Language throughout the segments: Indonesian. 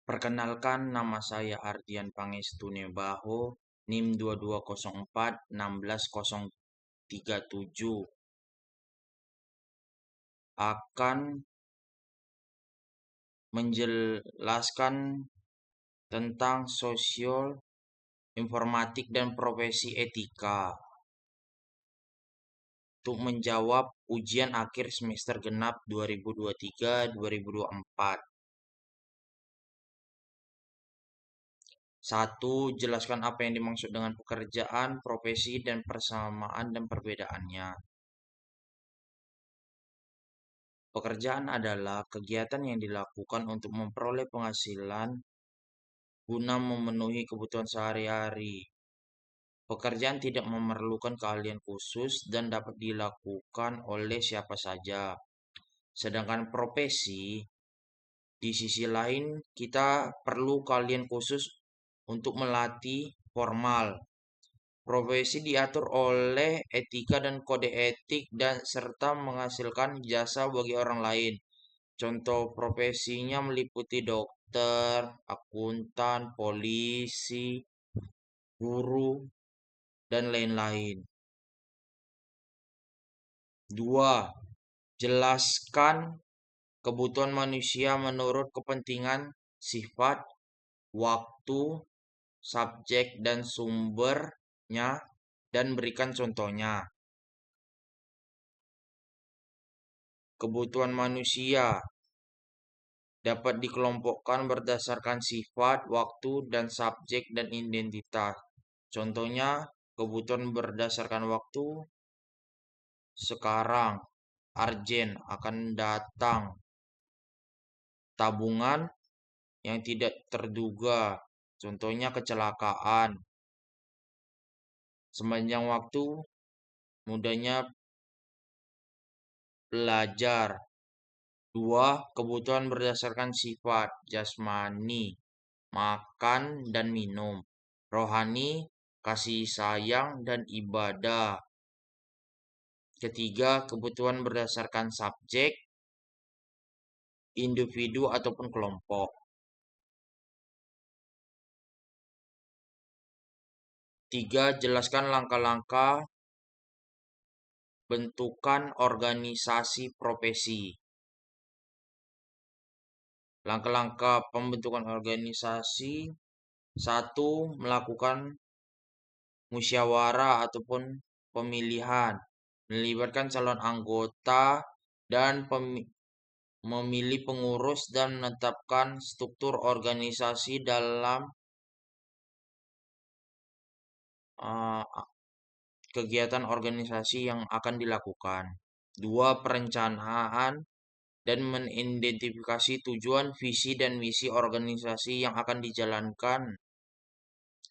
Perkenalkan, nama saya Ardian Pangestu Nebaho, NIM 2204 16037, akan menjelaskan tentang sosial, informatik, dan profesi etika untuk menjawab ujian akhir semester genap 2023-2024. 1. Jelaskan apa yang dimaksud dengan pekerjaan, profesi, dan persamaan dan perbedaannya. Pekerjaan adalah kegiatan yang dilakukan untuk memperoleh penghasilan guna memenuhi kebutuhan sehari-hari. Pekerjaan tidak memerlukan keahlian khusus dan dapat dilakukan oleh siapa saja. Sedangkan profesi, di sisi lain, kita perlu keahlian khusus untuk melatih formal. Profesi diatur oleh etika dan kode etik dan serta menghasilkan jasa bagi orang lain. Contoh profesinya meliputi dokter, akuntan, polisi, guru, dan lain-lain. 2. Jelaskan kebutuhan manusia menurut kepentingan, sifat, waktu, subjek, dan sumbernya, dan berikan contohnya. Kebutuhan manusia dapat dikelompokkan berdasarkan sifat, waktu, dan subjek dan identitas. Contohnya, kebutuhan berdasarkan waktu, sekarang, urgent, akan datang. Tabungan yang tidak terduga, contohnya kecelakaan. Sepanjang waktu, mudahnya belajar. 2. Kebutuhan berdasarkan sifat, jasmani, makan dan minum. Rohani, kasih sayang dan ibadah. Ketiga, kebutuhan berdasarkan subjek, individu ataupun kelompok. 3. Jelaskan langkah-langkah bentukan organisasi profesi. Langkah-langkah pembentukan organisasi. 1. Melakukan musyawarah ataupun pemilihan, melibatkan calon anggota dan memilih pengurus dan menetapkan struktur organisasi dalam kegiatan organisasi yang akan dilakukan. 2. Perencanaan dan mengidentifikasi tujuan, visi, dan misi organisasi yang akan dijalankan.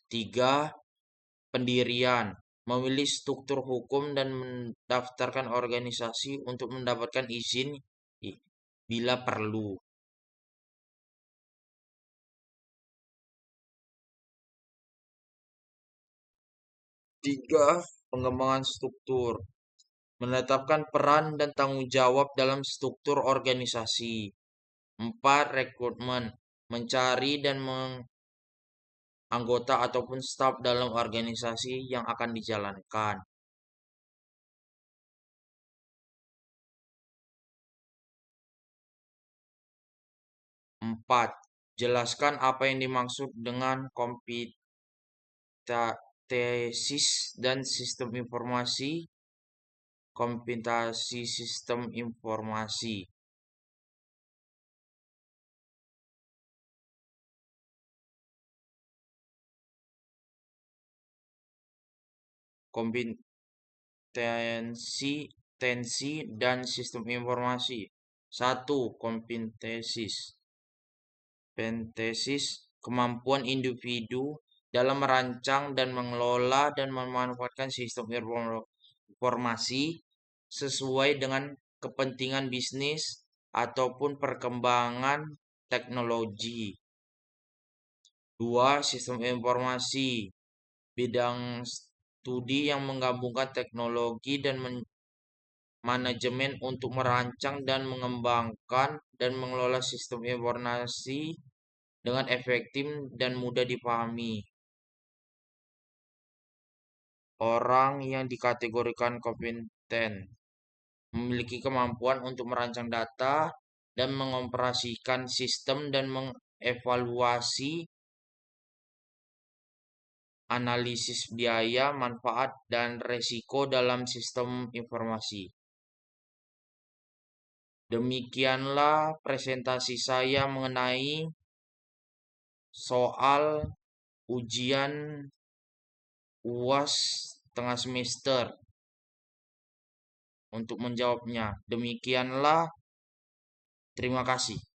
3. Pendirian, memilih struktur hukum dan mendaftarkan organisasi untuk mendapatkan izin bila perlu. 3. Pengembangan struktur, menetapkan peran dan tanggung jawab dalam struktur organisasi. 4. Rekrutmen, mencari dan anggota ataupun staf dalam organisasi yang akan dijalankan. 4. Jelaskan apa yang dimaksud dengan kompetensi dan sistem informasi. Kompetensi sistem informasi. Kompetensi dan sistem informasi. 1. Kompetensis. Kemampuan individu dalam merancang dan mengelola dan memanfaatkan sistem informasi sesuai dengan kepentingan bisnis ataupun perkembangan teknologi. 2. Sistem informasi, bidang studi yang menggabungkan teknologi dan manajemen untuk merancang dan mengembangkan dan mengelola sistem informasi dengan efektif dan mudah dipahami. Orang yang dikategorikan kompeten memiliki kemampuan untuk merancang data dan mengoperasikan sistem dan mengevaluasi analisis biaya, manfaat, dan resiko dalam sistem informasi. Demikianlah presentasi saya mengenai soal ujian UAS tengah semester. Untuk menjawabnya, demikianlah. Terima kasih.